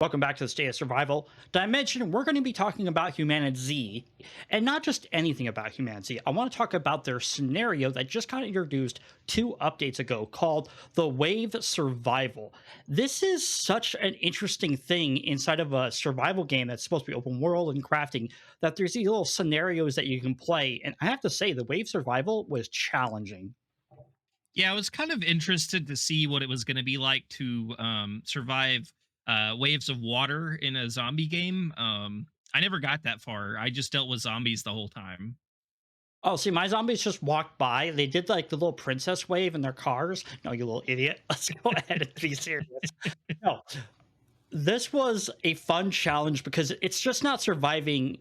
Welcome back to the State of Survival Dimension. We're going to be talking about HumanitZ, and not just anything about HumanitZ. I want to talk about their scenario that just got introduced 2 updates ago called the Wave Survival. This is such an interesting thing inside of a survival game that's supposed to be open world and crafting, that there's these little scenarios that you can play. And I have to say, the Wave Survival was challenging. Yeah, I was kind of interested to see what it was going to be like to survive waves of water in a zombie game. I never got that far. I just dealt with zombies the whole time. Oh, see, my zombies just walked by. They did like the little princess wave in their cars. No, you little idiot. Let's go ahead and be serious. No, this was a fun challenge because it's just not surviving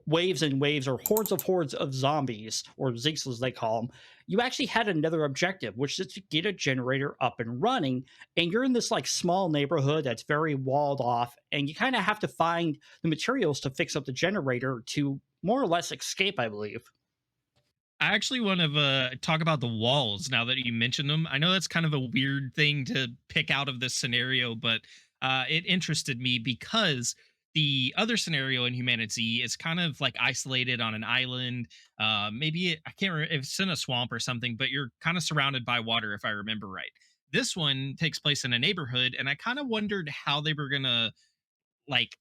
waves and waves or hordes of zombies, or Zeeks as they call them. You actually had another objective, which is to get a generator up and running. And you're in this like small neighborhood that's very walled off, and you kind of have to find the materials to fix up the generator to more or less escape, I believe. I actually want to talk about the walls now that you mentioned them. I know that's kind of a weird thing to pick out of this scenario, but it interested me because the other scenario in Humanity is kind of like isolated on an island. I can't remember if it's in a swamp or something, but you're kind of surrounded by water, if I remember right. This one takes place in a neighborhood, and I kind of wondered how they were gonna like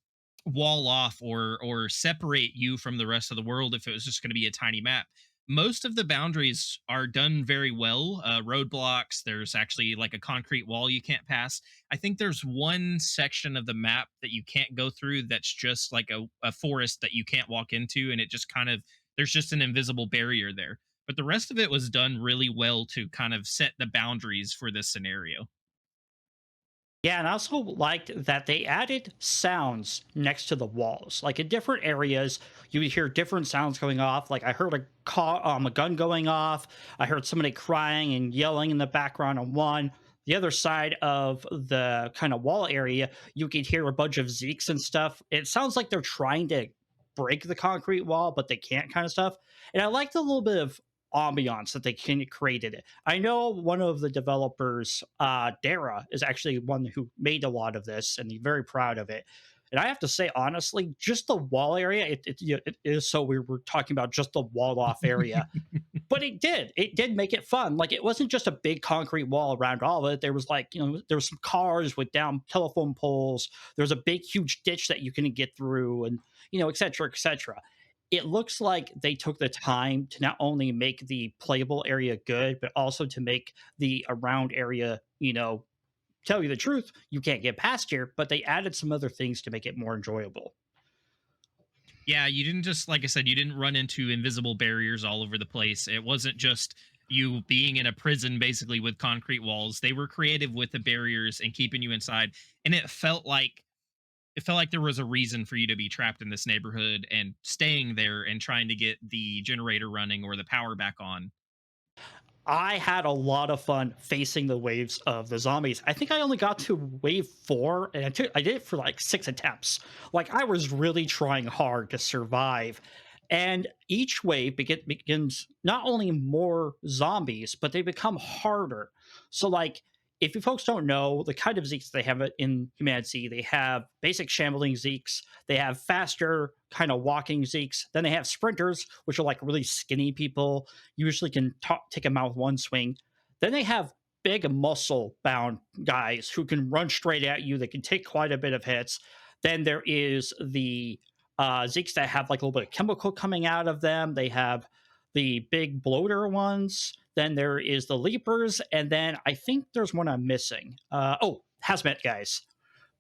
wall off or separate you from the rest of the world if it was just going to be a tiny map. Most of the boundaries are done very well. Roadblocks, there's actually like a concrete wall you can't pass. I think there's one section of the map that you can't go through that's just like a forest that you can't walk into, and it just kind of there's just an invisible barrier there. But the rest of it was done really well to kind of set the boundaries for this scenario. Yeah, and I also liked that they added sounds next to the walls. Like in different areas, you would hear different sounds going off. Like I heard a gun going off. I heard somebody crying and yelling in the background on one. The other side of the kind of wall area, you could hear a bunch of Zeeks and stuff. It sounds like they're trying to break the concrete wall, but they can't, kind of stuff. And I liked a little bit of ambiance that they can created it. I know one of the developers, Dara, is actually one who made a lot of this, and he's very proud of it. And I have to say, honestly, just the wall area, it is so weird. We're talking about just the walled off area, but it did make it fun. Like it wasn't just a big concrete wall around all of it. There was like, there was some cars with down telephone poles. There's a big huge ditch that you can get through, and et cetera, et cetera. It looks like they took the time to not only make the playable area good, but also to make the around area, tell you the truth, you can't get past here, but they added some other things to make it more enjoyable. Yeah, you didn't just like I said, you didn't run into invisible barriers all over the place. It wasn't just you being in a prison basically with concrete walls. They were creative with the barriers and keeping you inside. And it felt like there was a reason for you to be trapped in this neighborhood and staying there and trying to get the generator running or the power back on. I had a lot of fun facing the waves of the zombies. I think I only got to wave 4, and I did it for like 6 attempts. Like I was really trying hard to survive. And each wave begins not only more zombies, but they become harder. So, like, if you folks don't know the kind of Zeeks they have in Humanity, they have basic shambling Zeeks, they have faster kind of walking Zeeks, then they have sprinters, which are like really skinny people, usually can take them out with one swing. Then they have big muscle bound guys who can run straight at you. They can take quite a bit of hits. Then there is the Zeeks that have like a little bit of chemical coming out of them. They have the big bloater ones. Then there is the leapers, and then I think there's one I'm missing. Hazmat guys.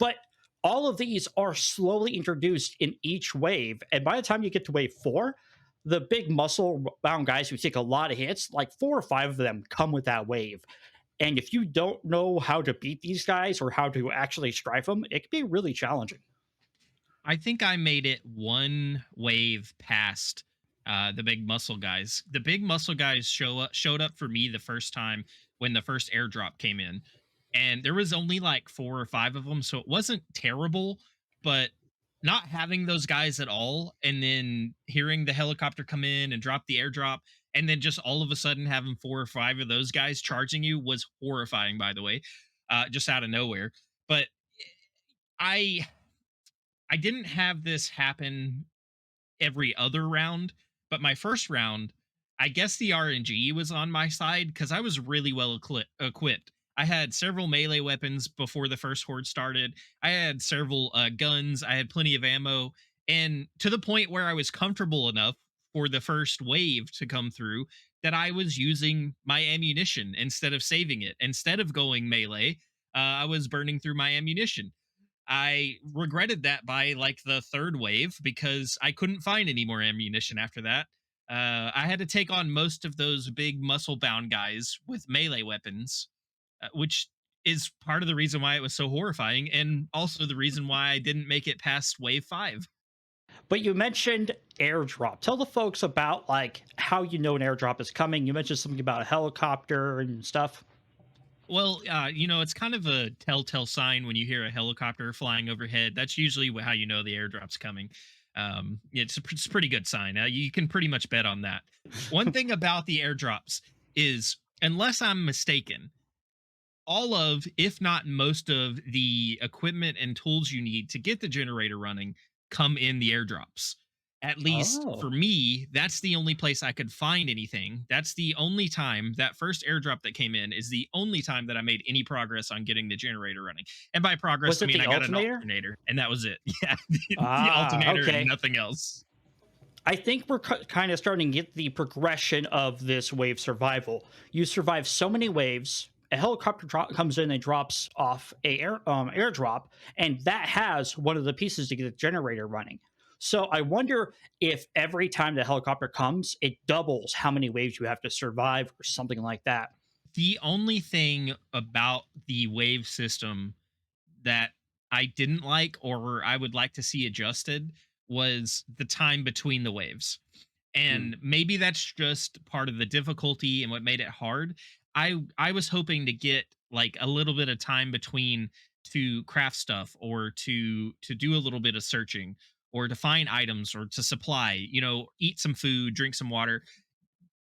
But all of these are slowly introduced in each wave, and by the time you get to wave 4, the big muscle bound guys who take a lot of hits, like 4 or 5 of them come with that wave. And if you don't know how to beat these guys or how to actually strife them, it can be really challenging. I think I made it one wave past the big muscle guys. The big muscle guys showed up for me the first time when the first airdrop came in, and there was only like 4 or 5 of them, so it wasn't terrible. But not having those guys at all, and then hearing the helicopter come in and drop the airdrop, and then just all of a sudden having 4 or 5 of those guys charging you was horrifying. By the way, just out of nowhere, but I I didn't have this happen every other round, but my first round, I guess the RNG was on my side because I was really well equipped. I had several melee weapons before the first horde started. I had several guns. I had plenty of ammo, and to the point where I was comfortable enough for the first wave to come through that I was using my ammunition instead of saving it. Instead of going melee, I was burning through my ammunition. I regretted that by like the third wave because I couldn't find any more ammunition after that. I had to take on most of those big muscle bound guys with melee weapons, which is part of the reason why it was so horrifying, and also the reason why I didn't make it past wave five. But you mentioned airdrop. Tell the folks about like how you know an airdrop is coming. You mentioned something about a helicopter and stuff. Well, it's kind of a telltale sign when you hear a helicopter flying overhead. That's usually how you know the airdrop's coming. It's a pretty good sign. You can pretty much bet on that. One thing about the airdrops is, unless I'm mistaken, all of, if not most of, the equipment and tools you need to get the generator running come in the airdrops. At least for Oh. me, that's the only place I could find anything. That's the only time that first airdrop that came in is the only time that I made any progress on getting the generator running. And by progress, Was I it mean the I got an alternator? alternator, and that was it. Yeah, the Ah, alternator and okay. nothing else. I think we're kind of starting to get the progression of this wave survival. You survive so many waves. A helicopter comes in and drops off a airdrop, and that has one of the pieces to get the generator running. So I wonder if every time the helicopter comes, it doubles how many waves you have to survive, or something like that. The only thing about the wave system that I didn't like or I would like to see adjusted was the time between the waves. Hmm. And maybe that's just part of the difficulty and what made it hard. I was hoping to get like a little bit of time between to craft stuff or to do a little bit of searching or to find items or to supply, eat some food, drink some water.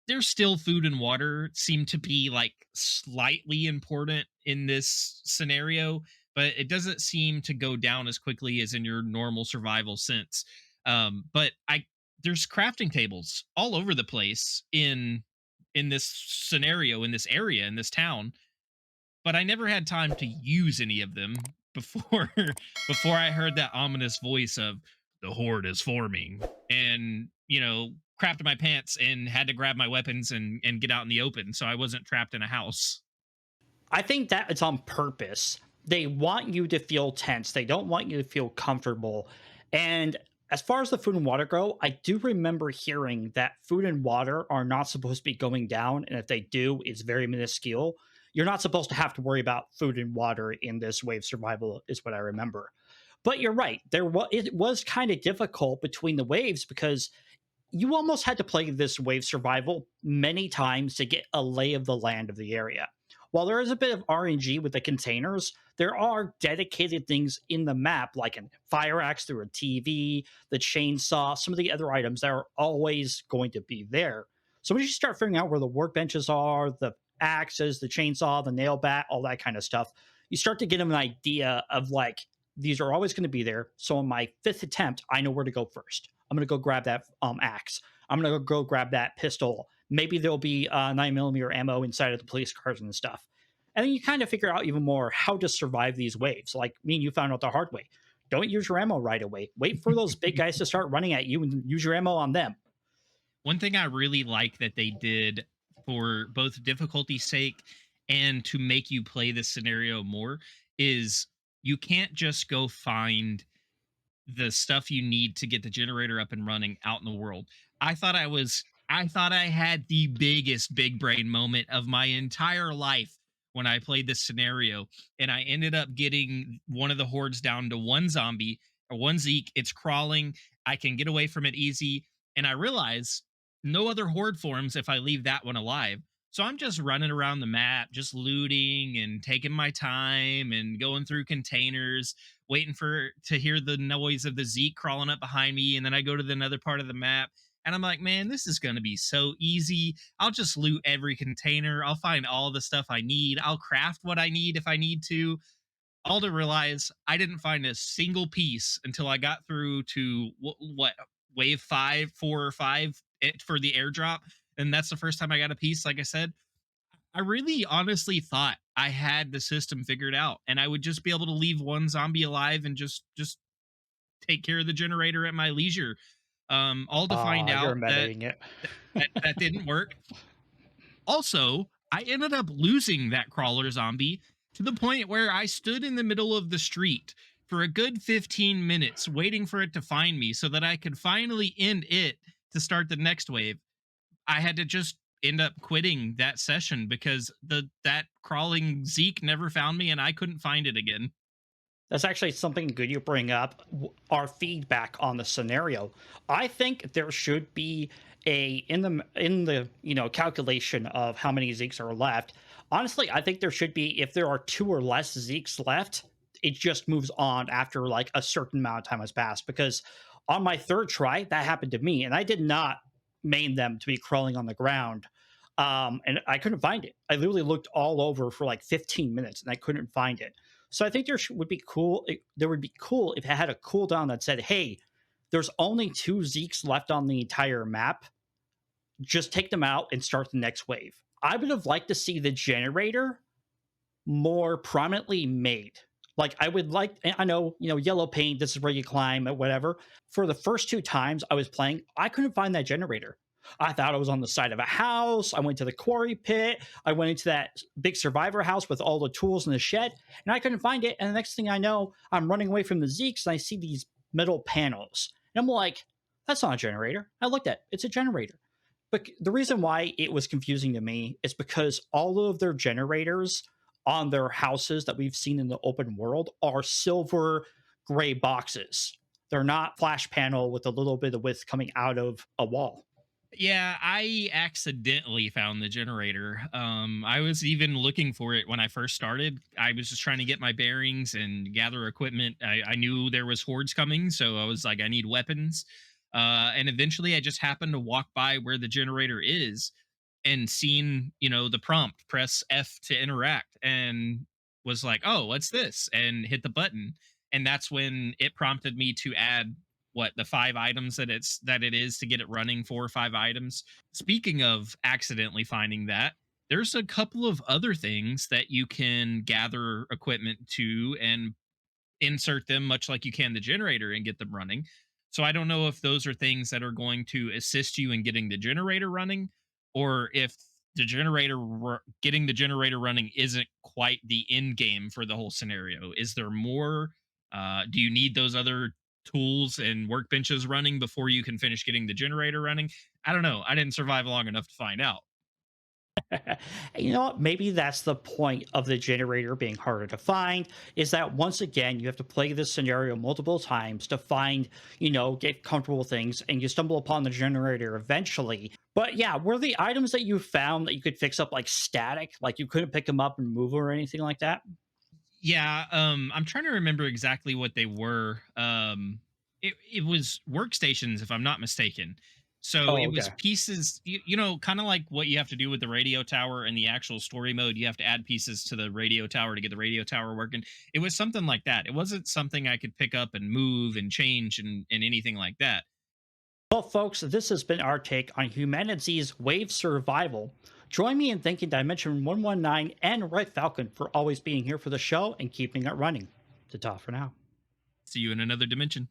There's still food and water seem to be like slightly important in this scenario, but it doesn't seem to go down as quickly as in your normal survival sense. But I there's crafting tables all over the place in this scenario, in this area, in this town, but I never had time to use any of them before before I heard that ominous voice of the horde is forming, and crapped my pants and had to grab my weapons and get out in the open so I wasn't trapped in a house. I think that it's on purpose. They want you to feel tense. They don't want you to feel comfortable. And as far as the food and water go, I do remember hearing that food and water are not supposed to be going down. And if they do, it's very minuscule. You're not supposed to have to worry about food and water in this wave survival, is what I remember. But you're right. It was kind of difficult between the waves because you almost had to play this wave survival many times to get a lay of the land of the area. While there is a bit of RNG with the containers, there are dedicated things in the map, like a fire axe through a TV, the chainsaw, some of the other items that are always going to be there. So once you start figuring out where the workbenches are, the axes, the chainsaw, the nail bat, all that kind of stuff, you start to get them an idea of like, these are always going to be there. So on my fifth attempt, I know where to go first. I'm going to go grab that axe. I'm going to go grab that pistol. Maybe there'll be 9mm ammo inside of the police cars and stuff. And then you kind of figure out even more how to survive these waves. Like me and you found out the hard way. Don't use your ammo right away. Wait for those big guys to start running at you and use your ammo on them. One thing I really like that they did for both difficulty's sake and to make you play this scenario more is you can't just go find the stuff you need to get the generator up and running out in the world. I thought I had the biggest big brain moment of my entire life when I played this scenario, and I ended up getting one of the hordes down to one zombie or one Zeek. It's crawling. I can get away from it easy, and I realize no other horde forms if I leave that one alive. So I'm just running around the map, just looting and taking my time and going through containers, waiting for to hear the noise of the Zeek crawling up behind me, and then I go to another part of the map, and I'm like, man, this is going to be so easy. I'll just loot every container. I'll find all the stuff I need. I'll craft what I need if I need to. all to realize I didn't find a single piece until I got through to what wave 5, 4 or 5 for the airdrop, and that's the first time I got a piece. Like I said, I really honestly thought I had the system figured out, and I would just be able to leave one zombie alive and just take care of the generator at my leisure. All to find Ah, you're out that metaing it. that didn't work. Also, I ended up losing that crawler zombie to the point where I stood in the middle of the street for a good 15 minutes waiting for it to find me so that I could finally end it to start the next wave. I had to just end up quitting that session because the that crawling Zeek never found me and I couldn't find it again. That's actually something good you bring up. Our feedback on the scenario. I think there should be a in the calculation of how many Zeeks are left. Honestly, I think there should be, if there are two or less Zeeks left, it just moves on after like a certain amount of time has passed. Because on my third try, that happened to me, and I did not main them to be crawling on the ground. And I couldn't find it. I literally looked all over for like 15 minutes and I couldn't find it. So I think would be cool. There would be cool if it had a cooldown that said, "Hey, there's only two Zeeks left on the entire map. Just take them out and start the next wave." I would have liked to see the generator more prominently made. Like I would like, I know, yellow paint, this is where you climb or whatever. For the first two times I was playing, I couldn't find that generator. I thought it was on the side of a house. I went to the quarry pit. I went into that big survivor house with all the tools in the shed, and I couldn't find it. And the next thing I know, I'm running away from the Zeeks and I see these metal panels. And I'm like, that's not a generator. I looked at it. It's a generator. But the reason why it was confusing to me is because all of their generators on their houses that we've seen in the open world are silver gray boxes. They're not flash panel with a little bit of width coming out of a wall. Yeah, I accidentally found the generator. I was even looking for it when I first started. I was just trying to get my bearings and gather equipment. I knew there was hordes coming, so I was like, I need weapons. And eventually, I just happened to walk by where the generator is, and seen, the prompt, press F to interact, and was like, oh, what's this? And hit the button. And that's when it prompted me to add what the 5 items that it is to get it running, 4 or 5 items. Speaking of accidentally finding that, there's a couple of other things that you can gather equipment to and insert them much like you can the generator and get them running. So I don't know if those are things that are going to assist you in getting the generator running, or if getting the generator running isn't quite the end game for the whole scenario. Is there more? Do you need those other tools and workbenches running before you can finish getting the generator running? I don't know. I didn't survive long enough to find out. You know what? Maybe that's the point of the generator being harder to find, is that once again, you have to play this scenario multiple times to find, get comfortable with things, and you stumble upon the generator eventually. But yeah, were the items that you found that you could fix up like static, like you couldn't pick them up and move or anything like that? Yeah, I'm trying to remember exactly what they were. It was workstations, if I'm not mistaken. So Oh, it was okay. pieces, kind of like what you have to do with the radio tower in the actual story mode. You have to add pieces to the radio tower to get the radio tower working. It was something like that. It wasn't something I could pick up and move and change and anything like that. Well, folks, this has been our take on HumanitZ's Wave Survival. Join me in thanking Dimension 119 and Red Falcon for always being here for the show and keeping it running. Ta-ta for now. See you in another dimension.